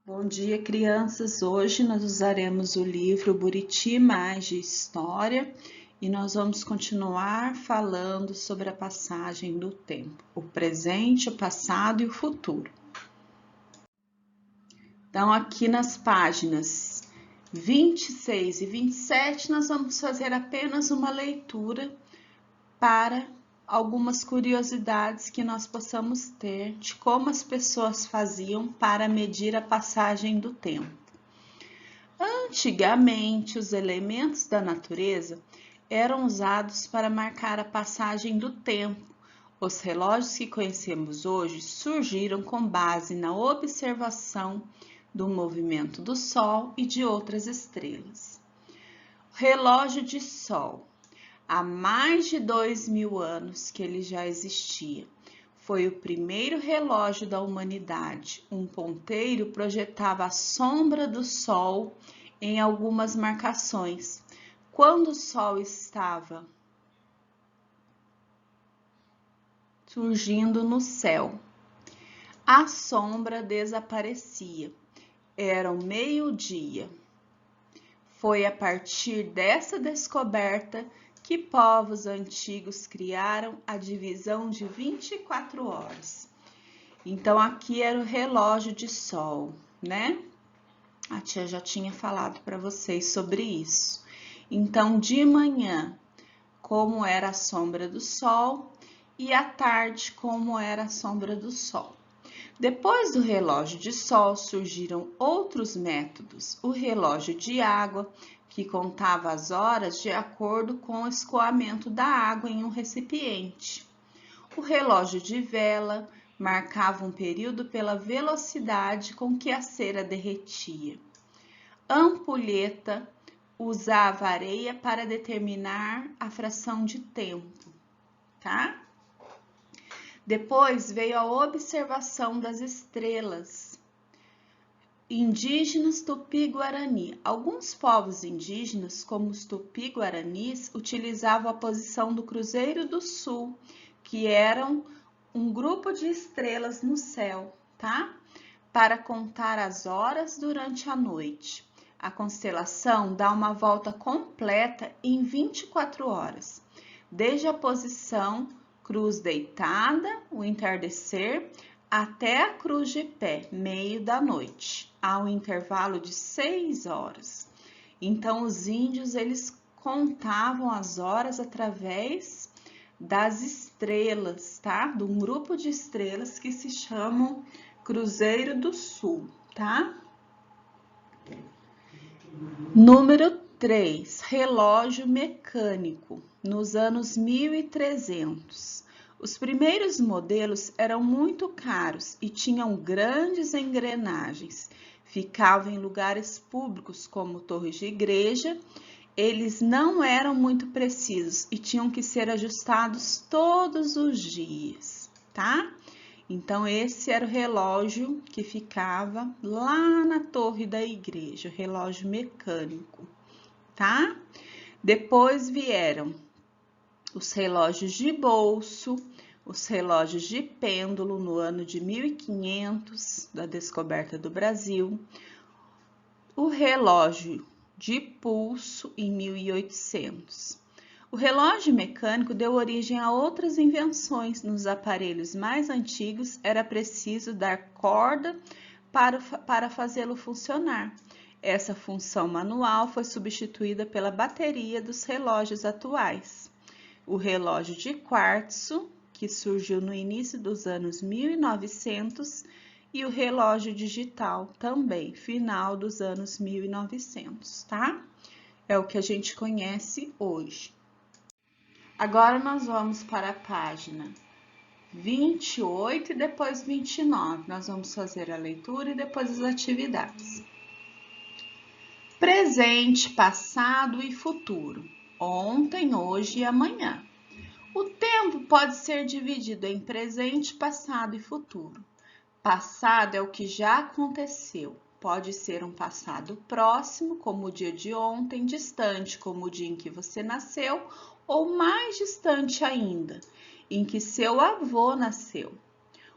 Bom dia, crianças. Hoje nós usaremos o livro Buriti Mais de História e nós vamos continuar falando sobre a passagem do tempo, o presente, o passado e o futuro. Então, aqui nas páginas 26 e 27, nós vamos fazer apenas uma leitura para algumas curiosidades que nós possamos ter de como as pessoas faziam para medir a passagem do tempo. Antigamente, os elementos da natureza eram usados para marcar a passagem do tempo. Os relógios que conhecemos hoje surgiram com base na observação do movimento do Sol e de outras estrelas. Relógio de Sol. Há mais de 2.000 anos que ele já existia. Foi o primeiro relógio da humanidade. Um ponteiro projetava a sombra do Sol em algumas marcações. Quando o Sol estava surgindo no céu, a sombra desaparecia. Era o meio-dia. Foi a partir dessa descoberta que povos antigos criaram a divisão de 24 horas. Então, aqui era o relógio de sol, né? A tia já tinha falado para vocês sobre isso. Então, de manhã, como era a sombra do sol, e à tarde, como era a sombra do sol. Depois do relógio de sol, surgiram outros métodos. O relógio de água, que contava as horas de acordo com o escoamento da água em um recipiente. O relógio de vela marcava um período pela velocidade com que a cera derretia. Ampulheta usava areia para determinar a fração de tempo, tá? Depois veio a observação das estrelas. Indígenas Tupi-Guarani. Alguns povos indígenas, como os Tupi-Guaranis, utilizavam a posição do Cruzeiro do Sul, que eram um grupo de estrelas no céu, tá? Para contar as horas durante a noite. A constelação dá uma volta completa em 24 horas, desde a posição cruz deitada, o entardecer, até a cruz de pé, meio da noite, há um intervalo de 6 horas. Então, os índios, eles contavam as horas através das estrelas, tá? De um grupo de estrelas que se chamam Cruzeiro do Sul, tá? Número 3, relógio mecânico, nos anos 1300. Os primeiros modelos eram muito caros e tinham grandes engrenagens. Ficavam em lugares públicos como torres de igreja. Eles não eram muito precisos e tinham que ser ajustados todos os dias, tá? Então, esse era o relógio que ficava lá na torre da igreja, o relógio mecânico, tá? Depois vieram os relógios de bolso, os relógios de pêndulo no ano de 1500, da descoberta do Brasil, o relógio de pulso em 1800. O relógio mecânico deu origem a outras invenções. Nos aparelhos mais antigos, era preciso dar corda para fazê-lo funcionar. Essa função manual foi substituída pela bateria dos relógios atuais. O relógio de quartzo, que surgiu no início dos anos 1900, e o relógio digital, também, final dos anos 1900, tá? É o que a gente conhece hoje. Agora nós vamos para a página 28 e depois 29. Nós vamos fazer a leitura e depois as atividades. Presente, passado e futuro. Ontem, hoje e amanhã. O tempo pode ser dividido em presente, passado e futuro. Passado é o que já aconteceu. Pode ser um passado próximo, como o dia de ontem, distante, como o dia em que você nasceu, ou mais distante ainda, em que seu avô nasceu.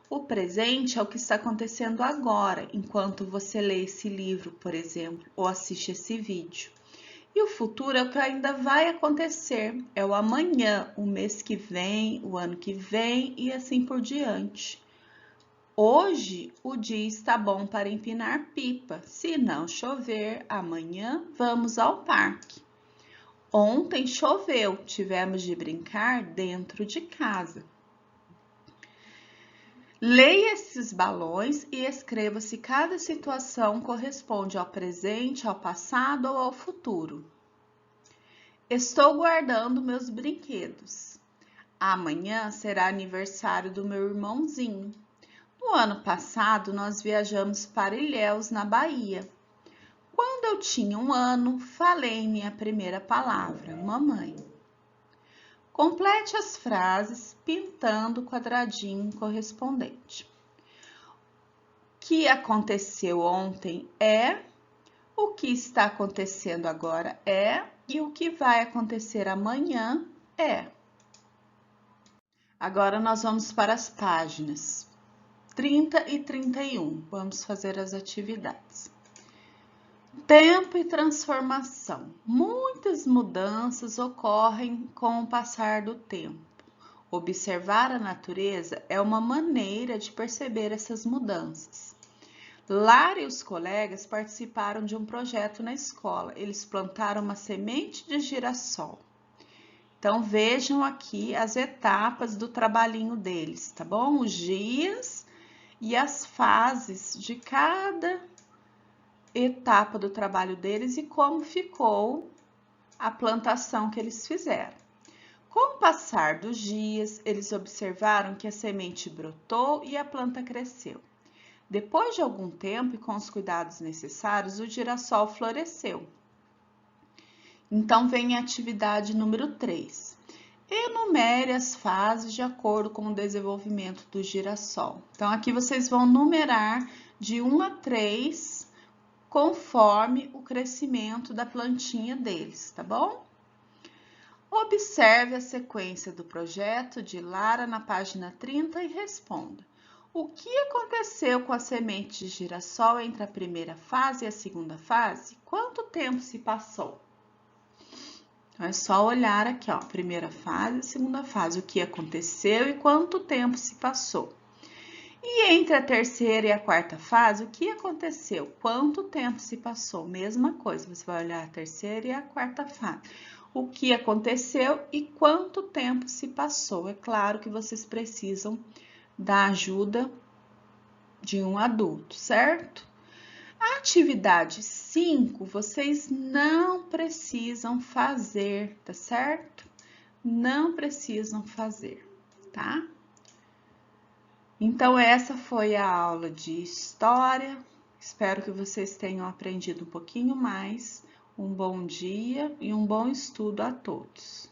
O presente é o que está acontecendo agora, enquanto você lê esse livro, por exemplo, ou assiste esse vídeo. E o futuro é o que ainda vai acontecer, é o amanhã, o mês que vem, o ano que vem e assim por diante. Hoje o dia está bom para empinar pipa. Se não chover, amanhã vamos ao parque. Ontem choveu, tivemos de brincar dentro de casa. Leia esses balões e escreva se cada situação corresponde ao presente, ao passado ou ao futuro. Estou guardando meus brinquedos. Amanhã será aniversário do meu irmãozinho. No ano passado, nós viajamos para Ilhéus, na Bahia. Quando eu tinha 1 ano, falei minha primeira palavra, mamãe. Complete as frases pintando o quadradinho correspondente. O que aconteceu ontem é, o que está acontecendo agora é e o que vai acontecer amanhã é. Agora nós vamos para as páginas 30 e 31. Vamos fazer as atividades. Tempo e transformação. Muitas mudanças ocorrem com o passar do tempo. Observar a natureza é uma maneira de perceber essas mudanças. Lara e os colegas participaram de um projeto na escola. Eles plantaram uma semente de girassol. Então, vejam aqui as etapas do trabalhinho deles, tá bom? Os dias e as fases de cada etapa do trabalho deles e como ficou a plantação que eles fizeram. Com o passar dos dias, eles observaram que a semente brotou e a planta cresceu. Depois de algum tempo e com os cuidados necessários, o girassol floresceu. Então, vem a atividade número 3. Enumere as fases de acordo com o desenvolvimento do girassol. Então, aqui vocês vão numerar de 1 a 3 conforme o crescimento da plantinha deles, tá bom? Observe a sequência do projeto de Lara na página 30 e responda. O que aconteceu com a semente de girassol entre a primeira fase e a segunda fase? Quanto tempo se passou? Então, é só olhar aqui, ó, primeira fase e segunda fase, o que aconteceu e quanto tempo se passou. E entre a terceira e a quarta fase, o que aconteceu? Quanto tempo se passou? Mesma coisa, você vai olhar a terceira e a quarta fase. O que aconteceu e quanto tempo se passou? É claro que vocês precisam da ajuda de um adulto, certo? A atividade 5, vocês não precisam fazer, tá certo? Não precisam fazer, tá? Então, essa foi a aula de história. Espero que vocês tenham aprendido um pouquinho mais. Um bom dia e um bom estudo a todos.